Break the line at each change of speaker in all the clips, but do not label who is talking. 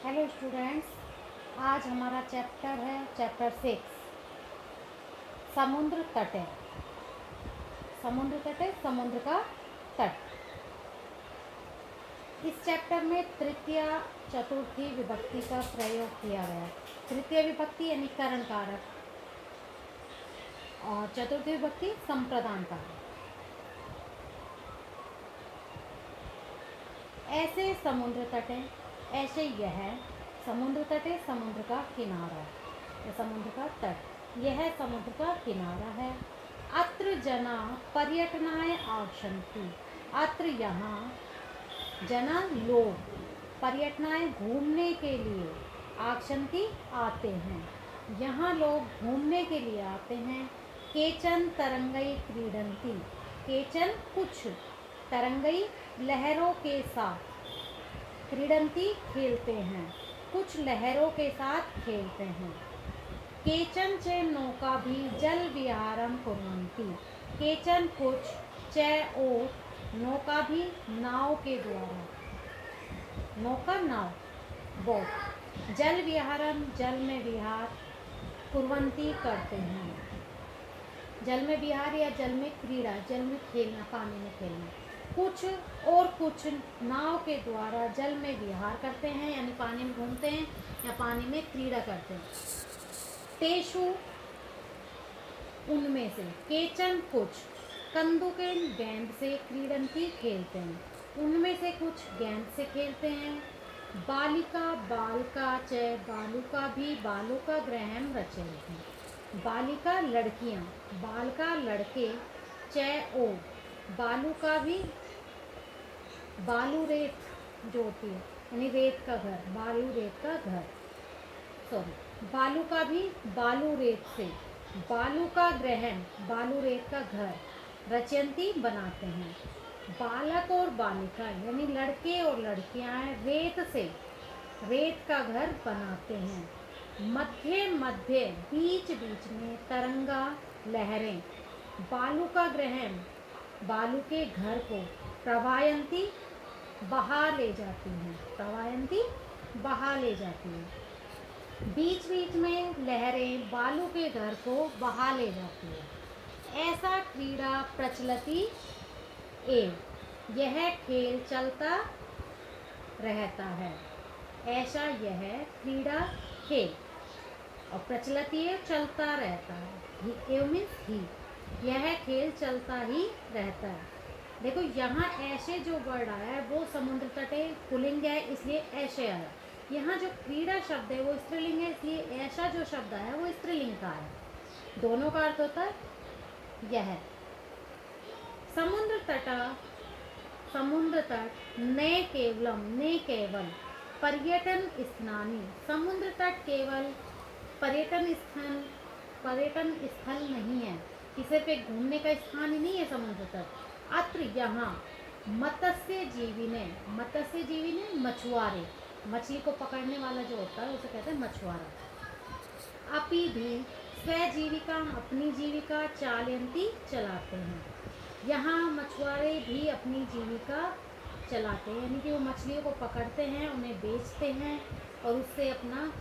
Hello students, आज हमारा chapter है चैप्टर 6 समुद्र तट है। समुद्र तट है, समुद्र का तट। इस चैप्टर में तृतीय चतुर्थी विभक्ति का प्रयोग किया गया। तृतीय विभक्ति यानी करण कारक और चतुर्थी विभक्ति संप्रदान कारक। ऐसे समुद्र तट है, ऐसे यह समुद्र तट है, समुद्र का किनारा, यह समुद्र का तट, यह समुद्र का किनारा है। अत्र जना पर्यटनाय आगच्छन्ति। अत्र यहाँ जना लोग पर्यटनाय घूमने के लिए आगच्छन्ति आते हैं। यहाँ लोग घूमने के लिए आते हैं। केचन तरंगई क्रीडन्ति। केचन कुछ, तरंगई लहरों के साथ, क्रीडन्ति खेलते हैं, कुछ लहरों के साथ खेलते हैं। केचन च नौका भी जल विहारम कुर्वन्ति। केचन कुछ, च और, नौका भी नाव के द्वारा, नौका नाव, बोट, जल विहारम जल में विहार, कुर्वन्ति करते हैं। जल में विहार या जल में क्रीड़ा, जल में खेलना, पानी में खेलना। कुछ और कुछ नाव के द्वारा जल में विहार करते हैं, यानी पानी में घूमते हैं या पानी में क्रीड़ा करते हैं। तेषु उनमें से, केचन कुछ, कंदुकेन गेंद से, क्रीडन्ति खेलते हैं, उनमें से कुछ गेंद से खेलते हैं। बालिका बालका च बालुका भी बालुका ग्रहण रचयन्ति। बालिका लड़कियां, बालका लड़के, च ओ, बालुका भी, बालू रेत जो होती है यानी रेत का घर, बालू रेत का घर, सॉरी, बालू का भी बालू रेत से, बालू का ग्रहण, बालू रेत का घर, रचयन्ति बनाते हैं। बालक और बालिका यानी लड़के और लड़कियां रेत से रेत का घर बनाते हैं। मध्य मध्य बीच बीच में तरंगा लहरें, बालू का ग्रहण, बालू के घर को, प्रवायन्ति बहा ले जाती हैं, प्रवायन्ति बहा ले जाती हैं। बीच बीच में लहरें बालू के घर को बहा ले जाती है। ऐसा क्रीड़ा प्रचलति यह खेल चलता रहता है। ऐसा यह क्रीड़ा खेल, और प्रचलति चलता रहता है, एव मीन्स ही, यह खेल चलता ही रहता है। देखो यहाँ ऐसे जो वर्ड आया है वो समुद्र तटे पुल्लिंग है, इसलिए ऐसे आया। यहाँ जो क्रीड़ा शब्द है वो स्त्रीलिंग है, इसलिए ऐसा जो शब्द आया वो स्त्रीलिंग का है। दोनों का अर्थ होता है यह। समुद्र तटा, समुद्र तट न केवलम, न केवल पर्यटन स्थानी। समुद्र तट केवल पर्यटन स्थल नहीं है, किसी पे घूमने का स्थान ही नहीं है समुद्र तट। अत्र यहाँ मत्स्य जीवी ने, मत्स्य जीवी ने मछुआरे, मछली को पकड़ने वाला जो होता है उसे कहते हैं मछुआरा। अपि भी स्वजीविका, अपनी जीविका, चालयन्ति चलाते हैं। यहाँ मछुआरे भी अपनी जीविका चलाते हैं, यानी कि वो मछलियों को पकड़ते हैं, उन्हें बेचते हैं और उससे अपना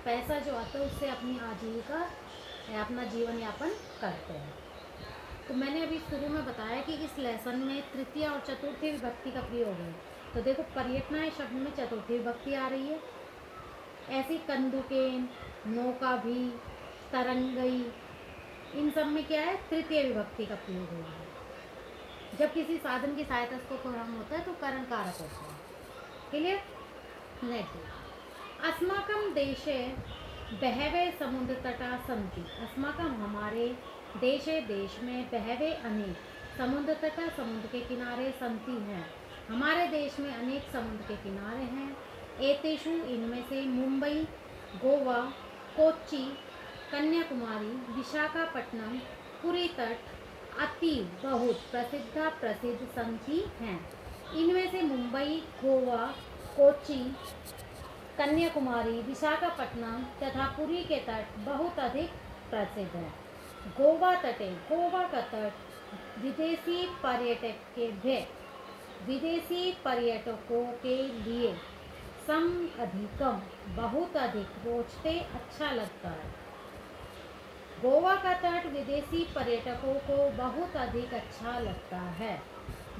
पैसा जो आता है उससे अपनी आजीविका या अपना जीवन यापन करते हैं। तो मैंने अभी शुरू में बताया कि इस लेसन में तृतीय और चतुर्थी विभक्ति का प्रयोग है। तो देखो पर्यटनाएं शब्द में चतुर्थी विभक्ति आ रही है। ऐसी कंदुकेन, नौका भी, तरंगई, इन सब में क्या है, तृतीय विभक्ति का प्रयोग हुआ है। जब किसी साधन की सहायता को काम होता है तो करण कारक होता है। क्लियर? नेक्स्ट, अस्माकं देशे बहवे समुद्र तटा सन्ति। अस्माकं हमारे, देशे देश में, बहवे अनेक, समुद्र तटा समुद्र के किनारे, सन्ति हैं, हमारे देश में अनेक समुद्र के किनारे हैं। एतेषु इनमें से मुंबई, गोवा, कोच्चि, कन्याकुमारी, विशाखापट्टनम, पुरी तट अति बहुत प्रसिद्ध सन्ति हैं। इनमें से मुंबई, गोवा, कोच्चि, कन्याकुमारी, विशाखापट्टनम तथा पुरी के तट बहुत अधिक प्रसिद्ध हैं। गोवा तटे, गोवा का तट विदेशी पर्यटकों के लिए रसम अधिकम, बहुत अधिक, रोचते, अच्छा लगता है। गोवा का तट विदेशी पर्यटकों को बहुत अधिक अच्छा लगता है।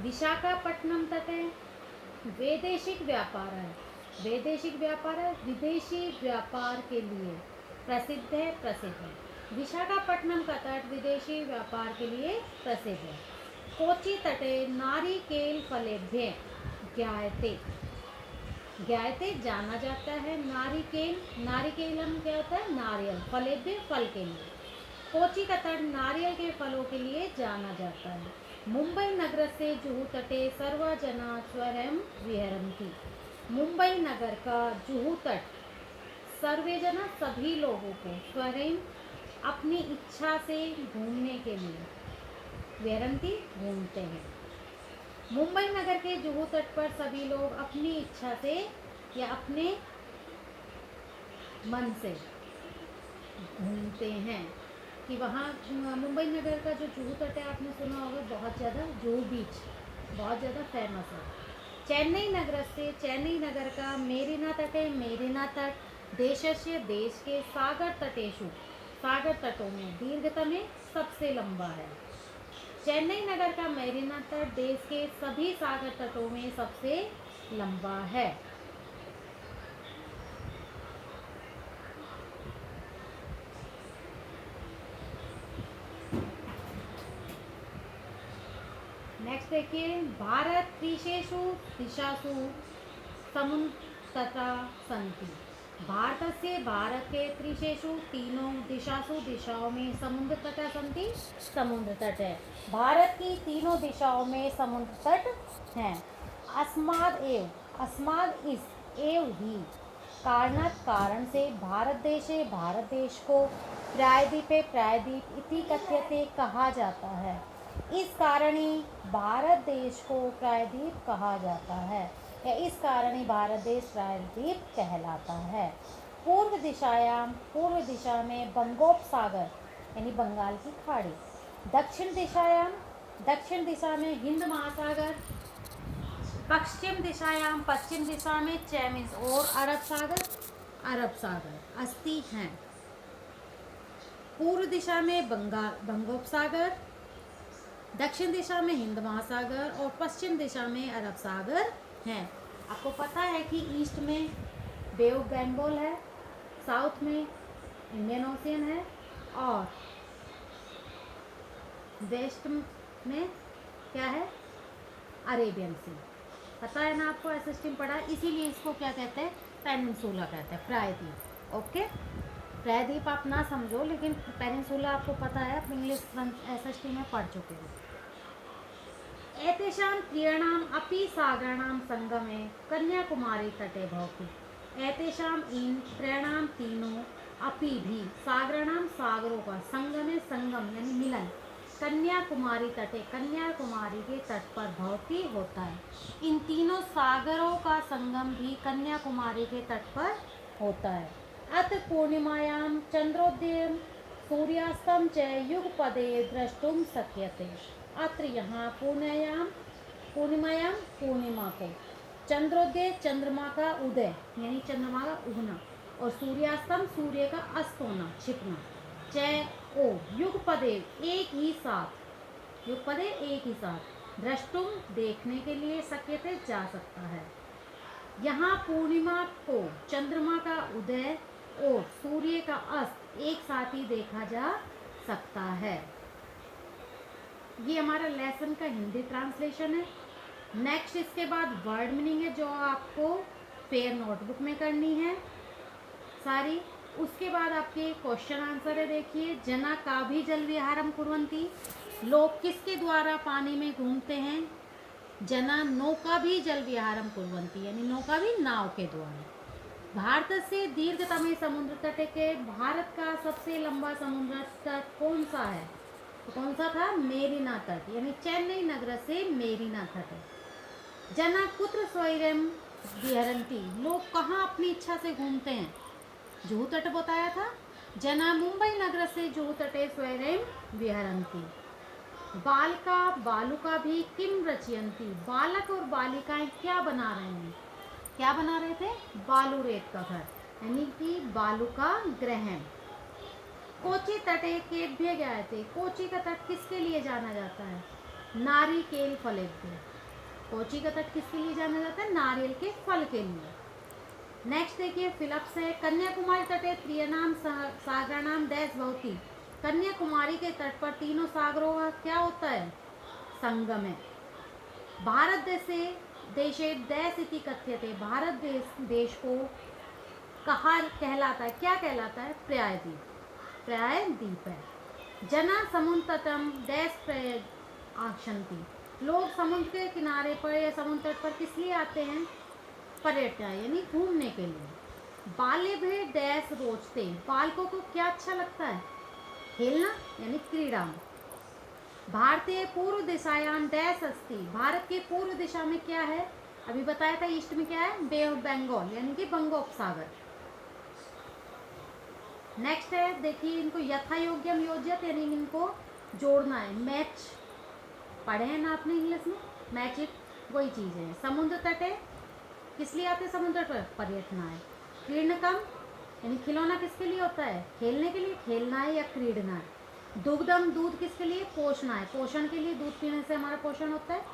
विशाखापट्टनम तट है, वैदेशिक व्यापार है, वैदेशिक व्यापार है, विदेशी व्यापार के लिए प्रसिद्ध है, प्रसिद्ध है। विशाखापट्टनम का तट विदेशी व्यापार के लिए प्रसिद्ध है। कोची तटे नारिकेल फलेभ्य ज्ञायते, ज्ञायते जाना जाता है। नारिकेल, नारिकेलम क्या होता है, नारियल, फलेभ्य फल के लिए। कोची का तट नारियल के फलों के लिए जाना जाता है। मुंबई नगर से जुहू तटे सर्वजना स्वयं विहरन्ति, मुंबई नगर का जुहू तट सर्वे जना सभी लोगों को, स्वयं अपनी इच्छा से घूमने के लिए, विहरन्ति घूमते हैं। मुंबई नगर के जुहू तट पर सभी लोग अपनी इच्छा से या अपने मन से घूमते हैं। कि वहाँ मुंबई नगर का जो जुहू तट है, आपने सुना होगा, बहुत ज़्यादा, जुहू बीच बहुत ज़्यादा फेमस है। चेन्नई नगर से, चेन्नई नगर का मेरीना तट है, मेरीना तट देशस्य, देश के, सागर तटेशु, सागर तटों में, दीर्घतम है, सबसे लंबा है। चेन्नई नगर का मेरीना तट देश के सभी सागर तटों में सबसे लंबा है। नेक्स्ट देखिए, भारत त्रिशेषु दिशासु समुद्रतटा सन्ति, भारतस्य, भारत के, त्रिशेषु तीनों, दिशासु दिशाओं में, समुद्र तट सन्ति, समुद्र तट है। भारत की तीनों दिशाओं में समुद्र तट हैं। अस्माद एव, अस्माद इस, एव ही, कारणात् कारण से, भारत देशे, भारत देश को, प्रायद्वीपे, प्रायद्वीप इति कथ्यते, कहा जाता है। इस कारण ही भारत देश को प्रायद्वीप कहा जाता है, या इस कारण ही भारत देश प्रायद्वीप कहलाता है। पूर्व दिशायाम, पूर्व दिशा में बंगोपसागर यानी बंगाल की खाड़ी। दक्षिण दिशायाम, दक्षिण दिशा में हिंद महासागर। पश्चिम दिशायाम, पश्चिम दिशा में चैमीज और अरब सागर, अरब सागर अस्ति हैं। पूर्व दिशा में बंगोपसागर, दक्षिण दिशा में हिंद महासागर और पश्चिम दिशा में अरब सागर हैं। आपको पता है कि ईस्ट में बे ऑफ बंगाल है, साउथ में इंडियन ओशियन है और वेस्ट में क्या है, अरेबियन सी। पता है ना आपको, एसएसटी में पढ़ा, इसीलिए इसको क्या कहते हैं, पेनिनसुला कहते हैं, प्रायद्वीप। ओके, प्रायद्वीप आप ना समझो, लेकिन पेनिनसुला आपको पता है, आप इंग्लिश एसएसटी में पढ़ चुके हो। एतेषां त्रयाणाम् अपि सागराणां संगमे कन्याकुमारी तटे भवति। एतेषां, इन, त्रयाणां, तीनों, अपि भी, सागराणां, सागरों का, संगमे, संगम यानी मिलन, कन्याकुमारी तटे, कन्याकुमारी के तट पर भवति होता है। इन तीनों सागरों का संगम भी कन्याकुमारी के तट पर होता है। अत्र पूर्णिमायां चंद्रोदयं सूर्यास्तं च युगपदे द्रष्टुम शक्यते। अत्र यहाँ पूर्णिमायां, पूर्णिमायां पूर्णिमा को, चंद्रोदय चंद्रमा का उदय यानी चंद्रमा का उगना, और सूर्यास्तम सूर्य का अस्त होना, छिपना, च ओ युगपदे एक ही साथ, युगपदे एक ही साथ, द्रष्टुम देखने के लिए, शक्यते जा सकता है। यहाँ पूर्णिमा को चंद्रमा का उदय और सूर्य का अस्त एक साथ ही देखा जा सकता है। ये हमारा लेसन का हिंदी ट्रांसलेशन है। नेक्स्ट इसके बाद वर्ड मीनिंग है, जो आपको पेयर नोटबुक में करनी है सारी। उसके बाद आपके क्वेश्चन आंसर है, देखिए, जना का भी जल विहारम कुर्वन्ति, लोग किसके द्वारा पानी में घूमते हैं। जना नौका भी जल विहारम कुर्वन्ति यानी नौका भी नाव के द्वारा। भारत से दीर्घतम समुद्र तट के, भारत का सबसे लंबा समुद्र तट कौन सा है, तो कौन सा था, मेरीना तट, यानी चेन्नई नगर से मेरीना तट है। जना कुत्र स्वयं विहरन्ति, लोग कहाँ अपनी इच्छा से घूमते हैं, जुहू तट बताया था। जना मुंबई नगर से जुहू तटे स्वयं विहरन्ति। बालका बालुका भी किम रचयन्ति, बालक और बालिकाएं क्या बना रहे हैं, क्या बना रहे थे? बालू रेत का घर, यानी कि बालू का ग्रहण। कोची तटे केभ्य गए थे। कोची का तट किसके लिए जाना जाता है? नारिकेल फलेभ्य। कोची का तट किसके लिए जाना जाता है? नारियल के फल के लिए। नेक्स्ट देखिए फिलिप्स है, कन्याकुमारी तटे त्रियनाम सागराणाम डैश भवति। कन्याकुमारी के तट पर तीनों सागरों का क्या होता है? संगम है। भारत देशे डैश इति कथ्यते। भारत देश को कहा कहलाता है? क्या कहलाता है? प्रायद्वीप। प्रायद्वीप है। जना समुद्र तटम डैश आक्षंती। लोग समुद्र के किनारे पर या समुद्र तट पर किस लिए आते हैं? पर्यटन, यानी घूमने के लिए। बाल्य भी डैश रोचते। बालकों को क्या अच्छा लगता है? खेलना, यानी क्रीड़ा। भारतीय पूर्व दिशायां डैश अस्ति। भारत के पूर्व दिशा में क्या है? अभी बताया था ईस्ट में क्या है? बे ऑफ बंगाल, यानी कि बंगोपसागर। नेक्स्ट है देखिए, इनको यथा योग्यम योज्यत, यानी इनको जोड़ना है। मैच पढ़े हैं ना आपने इंग्लिश में? मैच इट, वही चीज़ है। समुद्र तट है, किस लिए आते हैं समुद्र पर? पर्यटन है। क्रीडनकम, यानी खिलौना किसके लिए होता है? खेलने के लिए, खेलना है या क्रीडना है। दुग्धम, दूध किसके लिए? पोषण है। पोषण के लिए, दूध पीने से हमारा पोषण होता है,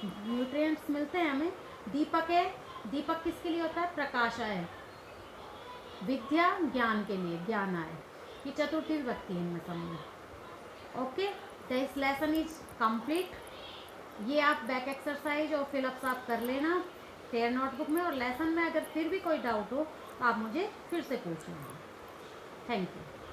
न्यूट्रिएंट्स मिलते हैं हमें। दीपक है, दीपक किसके लिए होता है? प्रकाश है। विद्या, ज्ञान के लिए, ज्ञान है। ये चतुर्थी विभक्ति है इनमें समझ। Okay, this lesson is complete. ये आप बैक एक्सरसाइज और फिलअप्स आप कर लेना फेयर नोटबुक में, और लेसन में अगर फिर भी कोई डाउट हो तो आप मुझे फिर से पूछ लेना। Thank you.